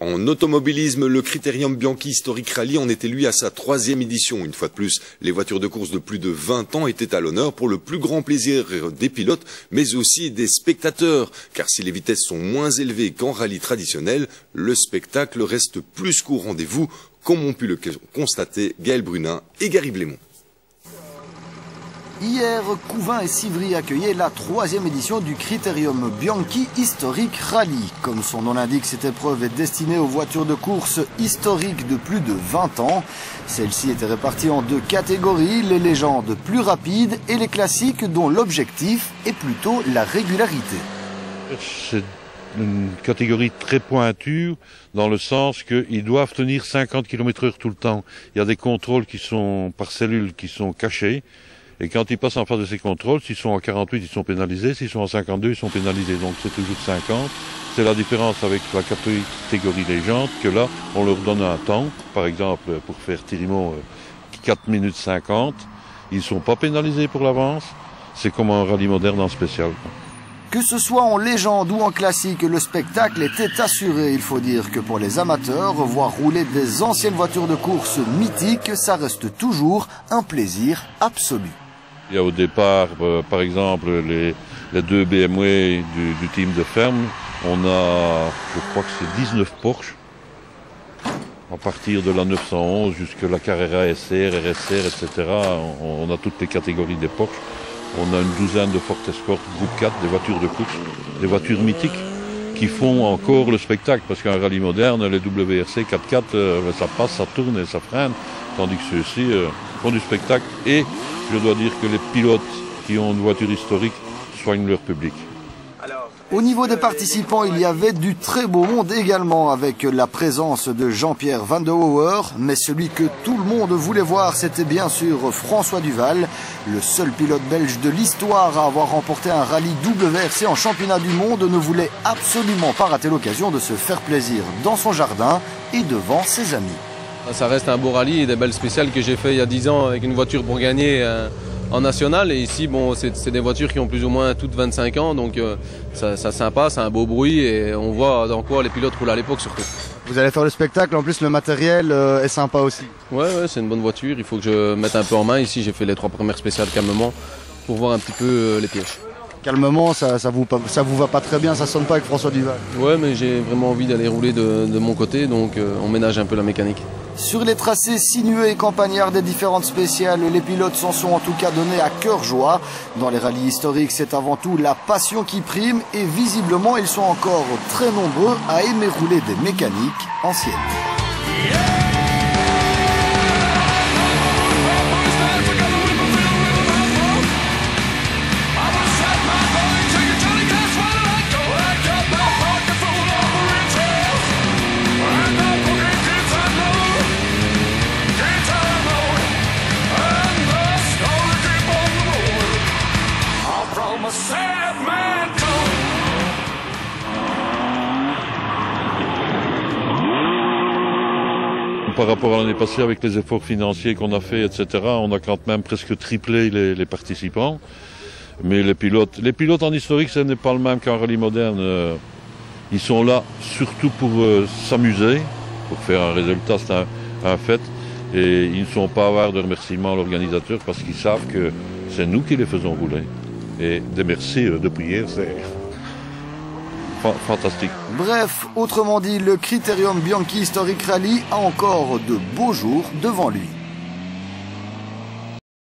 En automobilisme, le Critérium Bianchi Historic Rally en était lui à sa 3e édition. Une fois de plus, les voitures de course de plus de 20 ans étaient à l'honneur pour le plus grand plaisir des pilotes, mais aussi des spectateurs. Car si les vitesses sont moins élevées qu'en rallye traditionnel, le spectacle reste plus qu'au rendez-vous, comme ont pu le constater Gaël Brunin et Gary Blémont. Hier, Couvin et Civry accueillaient la 3e édition du Critérium Bianchi Historic Rally. Comme son nom l'indique, cette épreuve est destinée aux voitures de course historiques de plus de 20 ans. Celle-ci était répartie en 2 catégories, les légendes plus rapides et les classiques dont l'objectif est plutôt la régularité. C'est une catégorie très pointue dans le sens qu'ils doivent tenir 50 km/h tout le temps. Il y a des contrôles qui sont par cellules qui sont cachés. Et quand ils passent en face de ces contrôles, s'ils sont en 48, ils sont pénalisés. S'ils sont en 52, ils sont pénalisés. Donc c'est toujours 50. C'est la différence avec la catégorie légende, que là, on leur donne un temps. Par exemple, pour faire Tirimont, 4 minutes 50. Ils ne sont pas pénalisés pour l'avance. C'est comme un rallye moderne en spécial. Que ce soit en légende ou en classique, le spectacle était assuré. Il faut dire que pour les amateurs, voir rouler des anciennes voitures de course mythiques, ça reste toujours un plaisir absolu. Il y a au départ, par exemple, les 2 BMW du team de ferme. On a, je crois que c'est 19 Porsche. À partir de la 911 jusqu'à la Carrera SR, RSR, etc. On a toutes les catégories des Porsche. On a une douzaine de Ford Escort Groupe 4, des voitures de course, des voitures mythiques qui font encore le spectacle. Parce qu'un rallye moderne, les WRC 4x4, ça passe, ça tourne et ça freine. Tandis que ceux-ci font du spectacle. Et je dois dire que les pilotes qui ont une voiture historique soignent leur public. Au niveau des participants, il y avait du très beau monde également, avec la présence de Jean-Pierre Van de Houwer. Mais celui que tout le monde voulait voir, c'était bien sûr François Duval, le seul pilote belge de l'histoire à avoir remporté un rallye WRC en championnat du monde, ne voulait absolument pas rater l'occasion de se faire plaisir dans son jardin et devant ses amis. Ça reste un beau rallye et des belles spéciales que j'ai fait il y a 10 ans avec une voiture pour gagner en national. Et ici, bon, c'est des voitures qui ont plus ou moins toutes 25 ans, donc c'est sympa, c'est un beau bruit et on voit dans quoi les pilotes roulaient à l'époque surtout. Vous allez faire le spectacle, en plus le matériel est sympa aussi. Ouais, c'est une bonne voiture, il faut que je mette un peu en main. Ici, j'ai fait les 3 premières spéciales calmement pour voir un petit peu les pièges. Calmement, ça vous va pas très bien, ça sonne pas avec François Duval. Ouais, mais j'ai vraiment envie d'aller rouler de mon côté, donc on ménage un peu la mécanique. Sur les tracés sinueux et campagnards des différentes spéciales, les pilotes s'en sont en tout cas donnés à cœur joie. Dans les rallyes historiques, c'est avant tout la passion qui prime et visiblement, ils sont encore très nombreux à aimer rouler des mécaniques anciennes. Par rapport à l'année passée, avec les efforts financiers qu'on a fait, etc., on a quand même presque triplé les participants. Mais les pilotes en historique, ce n'est pas le même qu'en rallye moderne. Ils sont là surtout pour s'amuser, pour faire un résultat, c'est un fait. Et ils ne sont pas avares de remerciements à l'organisateur parce qu'ils savent que c'est nous qui les faisons rouler. Et des merci de prière, c'est fantastique. Bref, autrement dit, le Critérium Bianchi Historic Rally a encore de beaux jours devant lui.